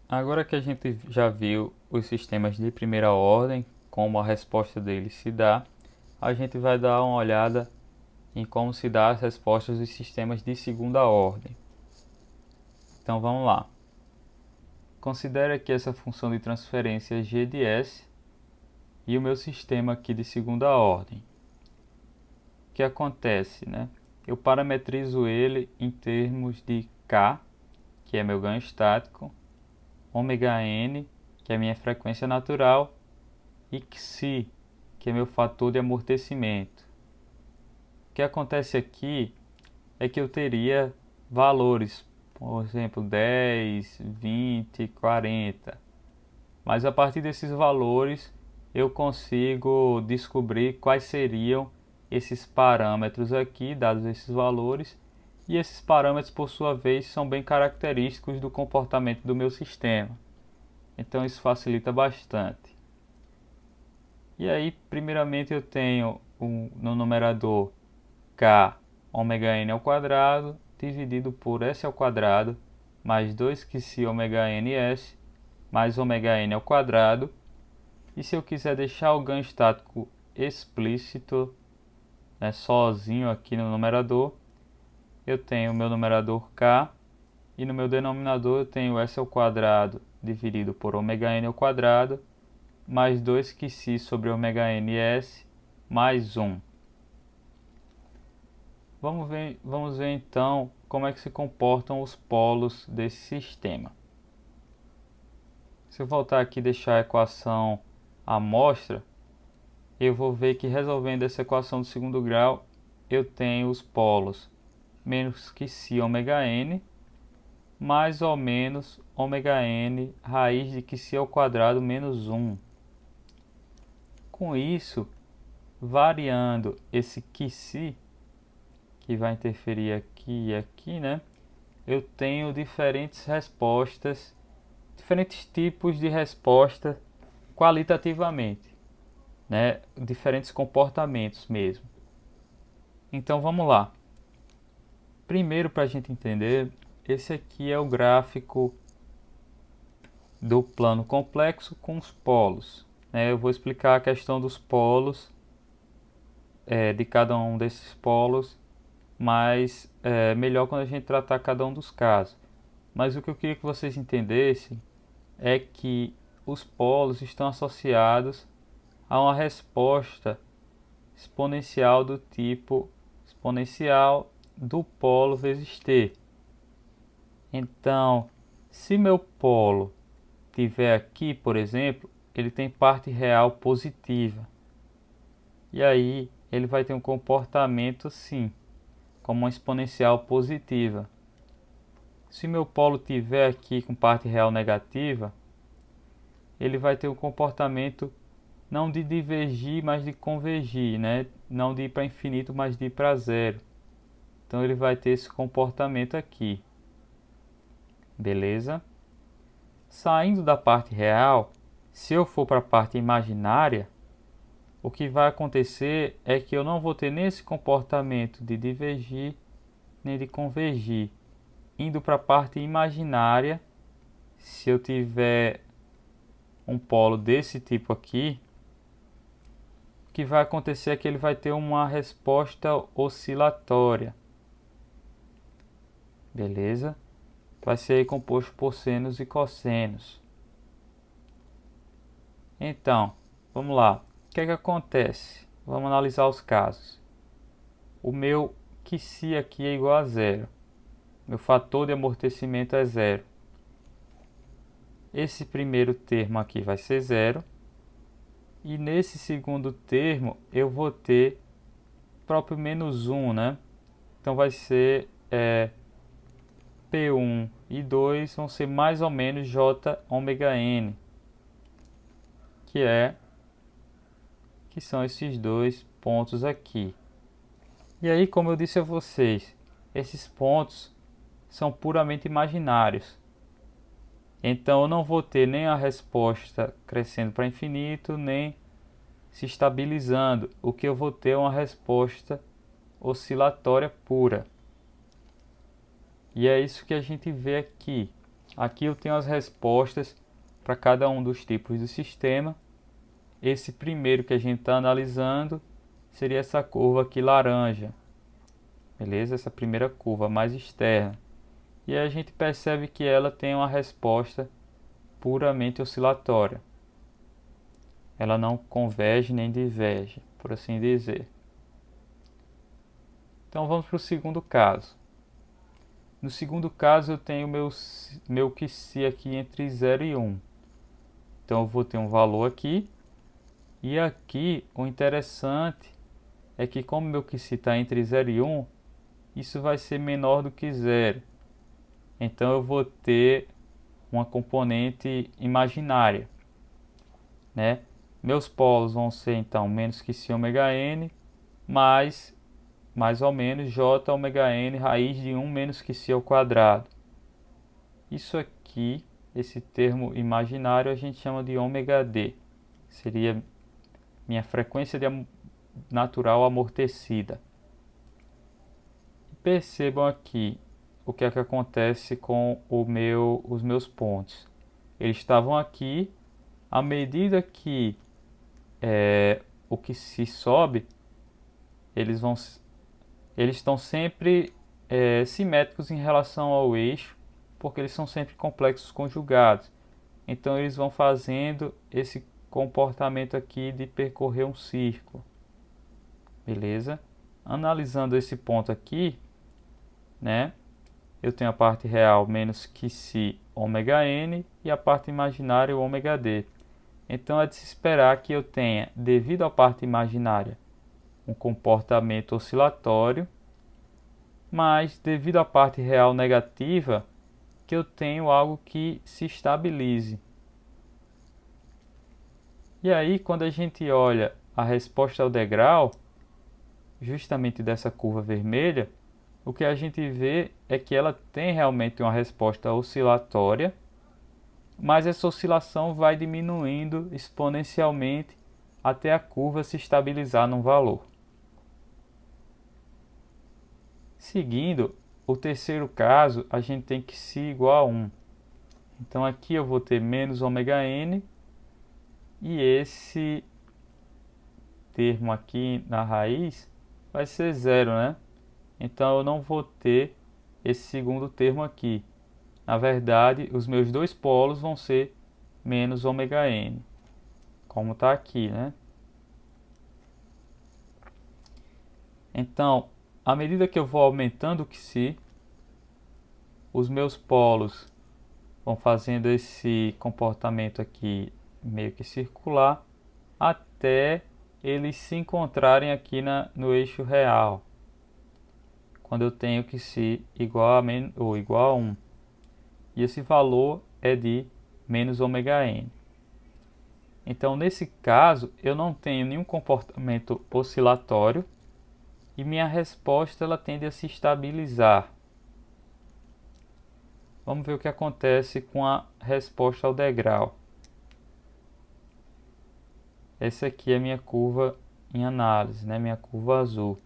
Agora que a gente já viu os sistemas de primeira ordem, como a resposta deles se dá, a gente vai dar uma olhada em como se dá as respostas dos sistemas de segunda ordem. Então vamos lá. Considere aqui essa função de transferência g de s e o meu sistema aqui de segunda ordem. O que acontece, né? Eu parametrizo ele em termos de k, que é meu ganho estático, ômega n, que é a minha frequência natural, e xi, que é meu fator de amortecimento. O que acontece aqui é que eu teria valores, por exemplo, 10, 20, 40. Mas a partir desses valores eu consigo descobrir quais seriam esses parâmetros aqui, dados esses valores, e esses parâmetros, por sua vez, são bem característicos do comportamento do meu sistema. Então isso facilita bastante. E aí, primeiramente, eu tenho no numerador k ômega n ao quadrado dividido por s ao quadrado mais 2qc ômega n s mais ômega n ao quadrado. E se eu quiser deixar o ganho estático explícito, né, sozinho aqui no numerador, eu tenho o meu numerador k e no meu denominador eu tenho s ao quadrado dividido por ômega n ao quadrado mais 2qc sobre ômega n s mais 1. Vamos ver então como é que se comportam os polos desse sistema. Se eu voltar aqui e deixar a equação à mostra, eu vou ver que resolvendo essa equação do segundo grau, eu tenho os polos menos que si ômega n, mais ou menos ômega n raiz de que si ao quadrado menos 1. Com isso, variando esse que si, que vai interferir aqui e aqui, né? Eu tenho diferentes respostas, diferentes tipos de resposta qualitativamente, né? Diferentes comportamentos mesmo. Então vamos lá. Primeiro, para a gente entender, esse aqui é o gráfico do plano complexo com os polos, né? Eu vou explicar a questão dos polos, de cada um desses polos, mas melhor quando a gente tratar cada um dos casos. Mas o que eu queria que vocês entendessem é que os polos estão associados a uma resposta exponencial do tipo exponencial do polo vezes t. Então, se meu polo tiver aqui, por exemplo, ele tem parte real positiva. E aí ele vai ter um comportamento assim, como uma exponencial positiva. Se meu polo tiver aqui com parte real negativa, ele vai ter um comportamento não de divergir, mas de convergir, né? Não de ir para infinito, mas de ir para zero. Então ele vai ter esse comportamento aqui. Beleza? Saindo da parte real, se eu for para a parte imaginária, o que vai acontecer é que eu não vou ter nem esse comportamento de divergir, nem de convergir. Indo para a parte imaginária, se eu tiver um polo desse tipo aqui, o que vai acontecer é que ele vai ter uma resposta oscilatória. Beleza? Vai ser composto por senos e cossenos. Então, vamos lá. O que é que acontece? Vamos analisar os casos. O meu QC aqui é igual a zero. Meu fator de amortecimento é zero. Esse primeiro termo aqui vai ser zero. E nesse segundo termo eu vou ter próprio menos 1, né? Então vai ser P1 e 2 vão ser mais ou menos J ômega N, que são esses dois pontos aqui. E aí, como eu disse a vocês, esses pontos são puramente imaginários. Então eu não vou ter nem a resposta crescendo para infinito, nem se estabilizando. O que eu vou ter é uma resposta oscilatória pura. E é isso que a gente vê aqui. Aqui eu tenho as respostas para cada um dos tipos de sistema. Esse primeiro que a gente está analisando seria essa curva aqui laranja, beleza? Essa primeira curva mais externa. E aí a gente percebe que ela tem uma resposta puramente oscilatória. Ela não converge nem diverge, por assim dizer. Então vamos para o segundo caso. No segundo caso eu tenho meu QC aqui entre 0 e 1. Então eu vou ter um valor aqui. E aqui o interessante é que como meu QC está entre 0 e 1, isso vai ser menor do que 0. Então eu vou ter uma componente imaginária, né? Meus polos vão ser então menos que si ômega n mais ou menos j ômega n raiz de 1 menos que si ao quadrado. Isso aqui, esse termo imaginário, a gente chama de ômega d. Seria minha frequência natural amortecida. Percebam aqui o que é que acontece com os meus pontos. Eles estavam aqui, à medida que o que se sobe, eles estão sempre simétricos em relação ao eixo, porque eles são sempre complexos conjugados. Então eles vão fazendo esse comportamento aqui de percorrer um círculo. Beleza? Analisando esse ponto aqui, né? Eu tenho a parte real menos que si ômega n e a parte imaginária o ômega d. Então é de se esperar que eu tenha, devido à parte imaginária, um comportamento oscilatório, mas devido à parte real negativa, que eu tenho algo que se estabilize. E aí, quando a gente olha a resposta ao degrau, justamente dessa curva vermelha, o que a gente vê é que ela tem realmente uma resposta oscilatória, mas essa oscilação vai diminuindo exponencialmente até a curva se estabilizar num valor. Seguindo, o terceiro caso, a gente tem que si igual a 1. Então aqui eu vou ter menos ômega n e esse termo aqui na raiz vai ser zero, né? Então eu não vou ter esse segundo termo aqui. Na verdade, os meus dois polos vão ser menos ômega n, como está aqui, né? Então, à medida que eu vou aumentando o QC, os meus polos vão fazendo esse comportamento aqui meio que circular até eles se encontrarem aqui no eixo real, quando eu tenho QC igual a 1. E esse valor é de menos ômega n. Então, nesse caso, eu não tenho nenhum comportamento oscilatório e minha resposta ela tende a se estabilizar. Vamos ver o que acontece com a resposta ao degrau. Essa aqui é a minha curva em análise, né? Minha curva azul.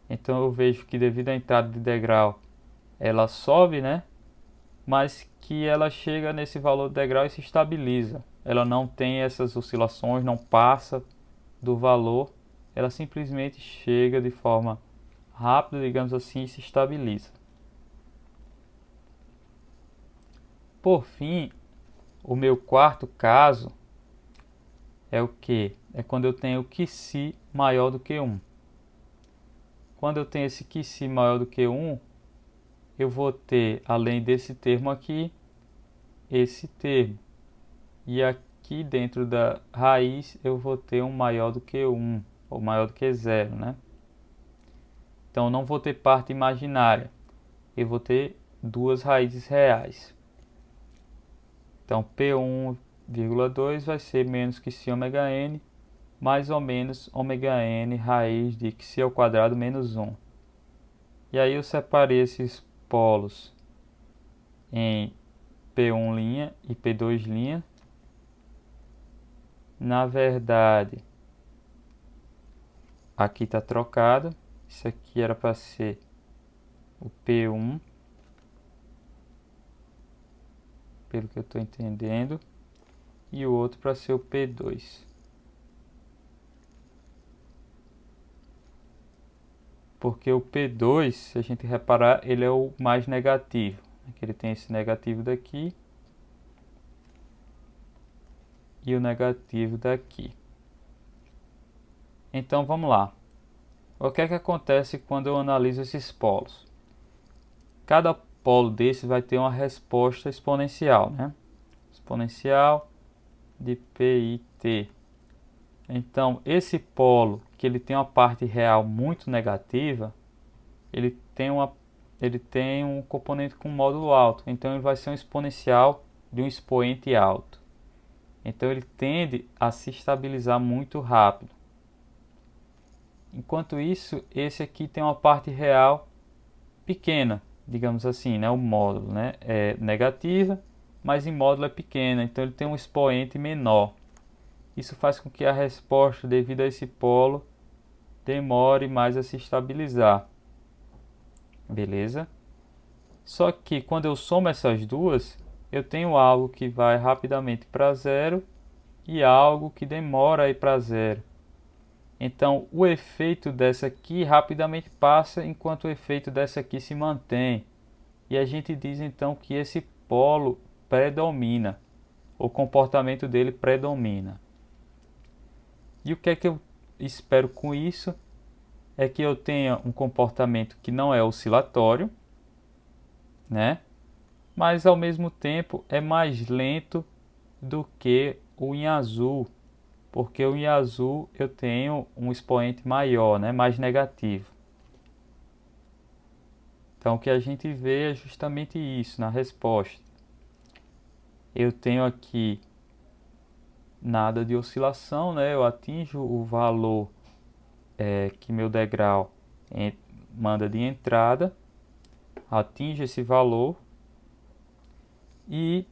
Então eu vejo que devido à entrada de degrau, ela sobe, né? Mas que ela chega nesse valor do degrau e se estabiliza. Ela não tem essas oscilações, não passa do valor, ela simplesmente chega de forma rápida, digamos assim, e se estabiliza. Por fim, o meu quarto caso é o que? É quando eu tenho QC maior do que 1. Quando eu tenho esse QC maior do que 1, eu vou ter, além desse termo aqui, esse termo. E aqui dentro da raiz eu vou ter um maior do que 1, ou maior do que 0, né? Então não vou ter parte imaginária, eu vou ter duas raízes reais. Então P1,2 vai ser menos que si ômega n, mais ou menos ômega n raiz de si ao quadrado menos 1. E aí eu separei esses polos em P1' e P2'. Na verdade, aqui está trocado. Isso aqui era para ser o P1. pelo que eu estou entendendo, e o outro para ser o P2. Porque o P2, se a gente reparar, ele é o mais negativo. Aqui ele tem esse negativo daqui e o negativo daqui. Então vamos lá. O que é que acontece quando eu analiso esses polos? Cada polo desse vai ter uma resposta exponencial, né? Exponencial de PIT. Então, esse polo, que ele tem uma parte real muito negativa, ele tem um componente com módulo alto. Então, ele vai ser um exponencial de um expoente alto. Então, ele tende a se estabilizar muito rápido. Enquanto isso, esse aqui tem uma parte real pequena, digamos assim, né? O módulo, né? É negativa, mas em módulo é pequena, então ele tem um expoente menor. Isso faz com que a resposta, devido a esse polo, demore mais a se estabilizar. Beleza? Só que quando eu somo essas duas, eu tenho algo que vai rapidamente para zero e algo que demora a ir para zero. Então, o efeito dessa aqui rapidamente passa, enquanto o efeito dessa aqui se mantém. E a gente diz então que esse polo predomina, o comportamento dele predomina. E o que é que eu espero com isso? É que eu tenha um comportamento que não é oscilatório, né? Mas ao mesmo tempo é mais lento do que o em azul, porque o em azul eu tenho um expoente maior, né? Mais negativo. Então o que a gente vê é justamente isso na resposta. Eu tenho aqui nada de oscilação, né? Eu atinjo o valor que meu degrau manda de entrada, atinge esse valor e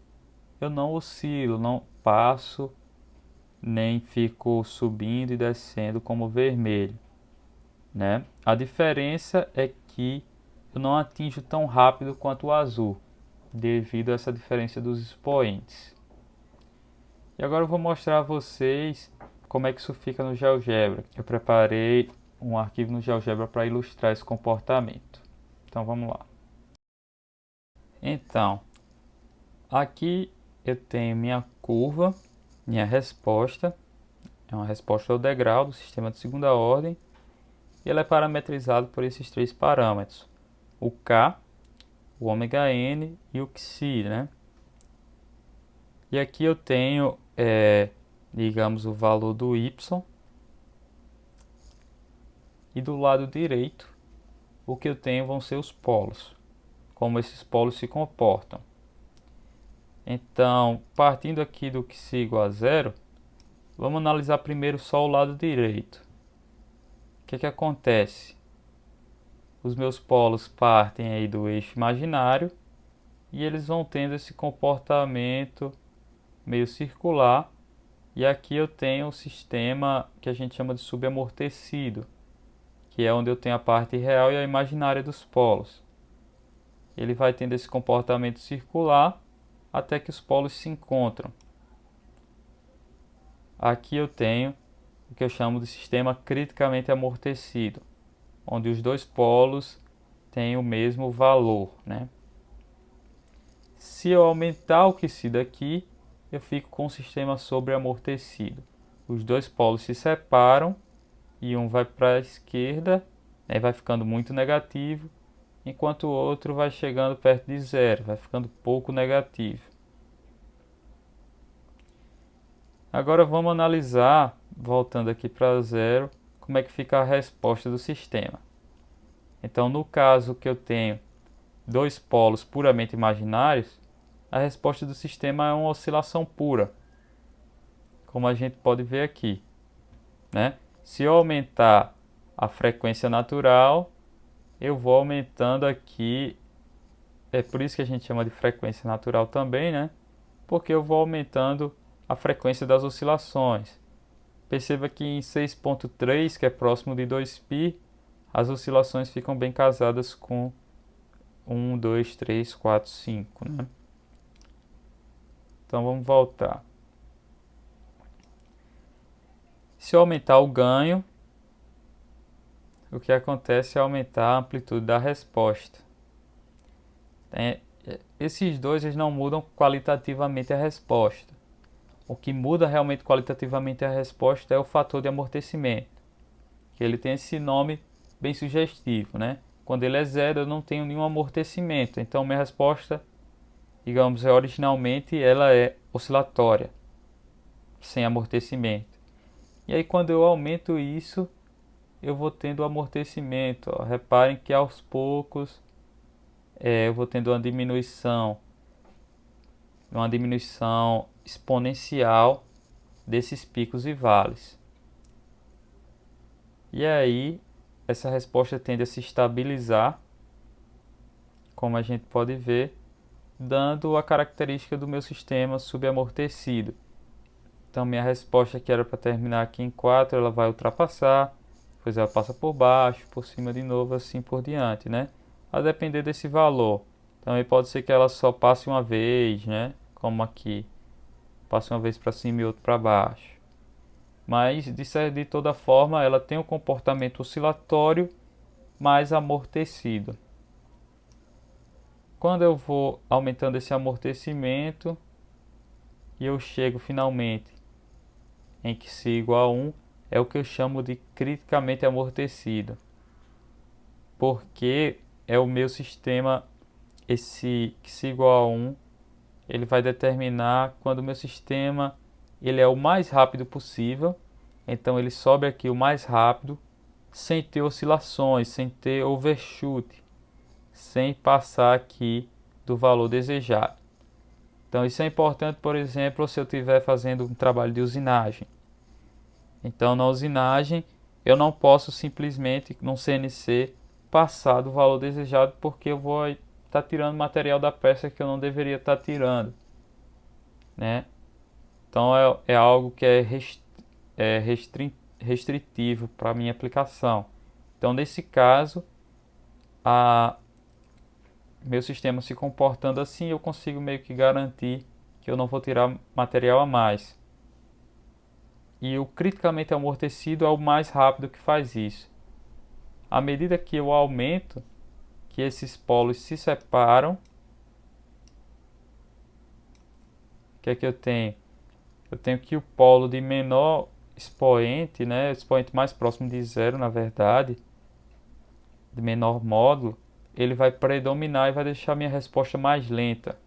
eu não oscilo, não passo, nem fico subindo e descendo como vermelho, né? A diferença é que eu não atinjo tão rápido quanto o azul, devido a essa diferença dos expoentes. E agora eu vou mostrar a vocês como é que isso fica no GeoGebra. Eu preparei um arquivo no GeoGebra para ilustrar esse comportamento. Então vamos lá. Então, aqui eu tenho minha curva, minha resposta. É uma resposta ao degrau do sistema de segunda ordem. E ela é parametrizada por esses três parâmetros. O K, o ômega-n e o Xi, né? E aqui eu tenho, digamos, o valor do Y. E do lado direito, o que eu tenho vão ser os polos, como esses polos se comportam. Então, partindo aqui do Xi igual a zero, vamos analisar primeiro só o lado direito. O que acontece? Os meus polos partem aí do eixo imaginário e eles vão tendo esse comportamento meio circular. E aqui eu tenho um sistema que a gente chama de subamortecido, que é onde eu tenho a parte real e a imaginária dos polos. Ele vai tendo esse comportamento circular até que os polos se encontram. Aqui eu tenho o que eu chamo de sistema criticamente amortecido, onde os dois polos têm o mesmo valor, né? Se eu aumentar o Xi daqui, eu fico com o sistema sobreamortecido. Os dois polos se separam e um vai para a esquerda, né, vai ficando muito negativo, enquanto o outro vai chegando perto de zero, vai ficando pouco negativo. Agora vamos analisar, voltando aqui para zero, como é que fica a resposta do sistema. Então, no caso que eu tenho dois polos puramente imaginários, a resposta do sistema é uma oscilação pura, como a gente pode ver aqui, né? Se eu aumentar a frequência natural, eu vou aumentando aqui, é por isso que a gente chama de frequência natural também, né? Porque eu vou aumentando a frequência das oscilações. Perceba que em 6.3, que é próximo de 2π, as oscilações ficam bem casadas com 1, 2, 3, 4, 5, né? Então vamos voltar. Se eu aumentar o ganho, o que acontece é aumentar a amplitude da resposta. Esses dois eles não mudam qualitativamente a resposta. O que muda realmente qualitativamente a resposta é o fator de amortecimento, que ele tem esse nome bem sugestivo, né? Quando ele é zero, eu não tenho nenhum amortecimento, então minha resposta, digamos, originalmente ela é oscilatória, sem amortecimento. E aí quando eu aumento isso, eu vou tendo amortecimento. Ó. Reparem que aos poucos eu vou tendo uma diminuição exponencial desses picos e vales. E aí essa resposta tende a se estabilizar, como a gente pode ver, dando a característica do meu sistema subamortecido. Então minha resposta que era para terminar aqui em 4, ela vai ultrapassar, depois ela passa por baixo, por cima de novo, assim por diante, né? A depender desse valor. Também pode ser que ela só passe uma vez, né? Como aqui, passe uma vez para cima e outra para baixo. Mas de toda forma ela tem um comportamento oscilatório mais amortecido. Quando eu vou aumentando esse amortecimento e eu chego finalmente em que C igual a 1, é o que eu chamo de criticamente amortecido, porque é o meu sistema, esse C igual a 1, ele vai determinar quando o meu sistema ele é o mais rápido possível, então ele sobe aqui o mais rápido, sem ter oscilações, sem ter overshoot, sem passar aqui do valor desejado. Então isso é importante, por exemplo, se eu estiver fazendo um trabalho de usinagem. Então na usinagem eu não posso simplesmente no CNC passar do valor desejado, porque eu vou estar tirando material da peça que eu não deveria estar tirando, né? Então é algo que é restritivo para a minha aplicação. Então nesse caso, meu sistema se comportando assim, eu consigo meio que garantir que eu não vou tirar material a mais. E o criticamente amortecido é o mais rápido que faz isso. À medida que eu aumento, que esses polos se separam, o que é que eu tenho? Eu tenho que o polo de menor expoente, né, o expoente mais próximo de zero, na verdade, de menor módulo, ele vai predominar e vai deixar minha resposta mais lenta.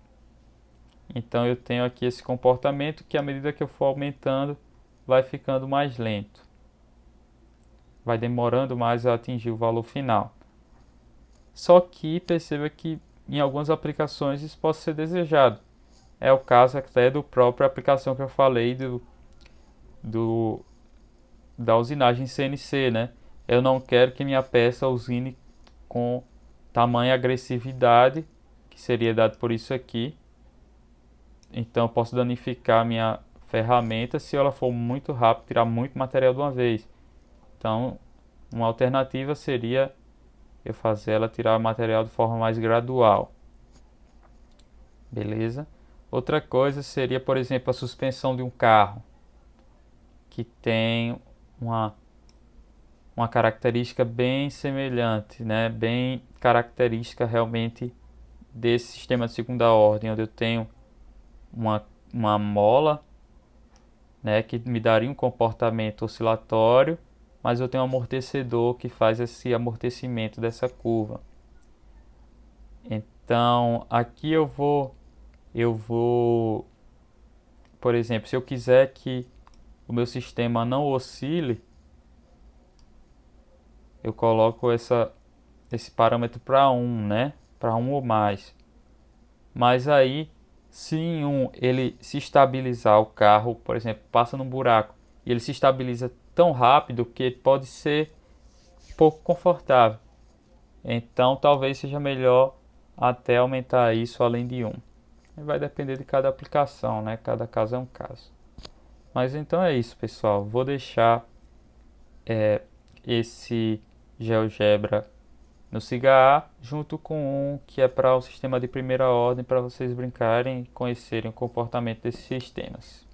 Então eu tenho aqui esse comportamento que à medida que eu for aumentando, vai ficando mais lento. Vai demorando mais a atingir o valor final. Só que perceba que em algumas aplicações isso pode ser desejado. É o caso até do próprio aplicação que eu falei da usinagem CNC, né? Eu não quero que minha peça usine com tamanha agressividade, que seria dado por isso aqui. Então eu posso danificar a minha ferramenta se ela for muito rápida, tirar muito material de uma vez. Então, uma alternativa seria eu fazer ela tirar material de forma mais gradual. Beleza? Outra coisa seria, por exemplo, a suspensão de um carro, que tem uma característica bem semelhante, né? Bem característica realmente desse sistema de segunda ordem, onde eu tenho uma mola, né, que me daria um comportamento oscilatório, mas eu tenho um amortecedor que faz esse amortecimento dessa curva. Então, aqui eu vou, por exemplo, se eu quiser que o meu sistema não oscile, eu coloco esse parâmetro para 1, né? Para 1 ou mais. Mas aí, se em um ele se estabilizar, o carro, por exemplo, passa num buraco e ele se estabiliza tão rápido que pode ser pouco confortável. Então, talvez seja melhor até aumentar isso além de 1. Vai depender de cada aplicação, né? Cada caso é um caso. Mas então é isso, pessoal. Vou deixar esse GeoGebra no SIGA A, junto com um que é para o sistema de primeira ordem, para vocês brincarem e conhecerem o comportamento desses sistemas.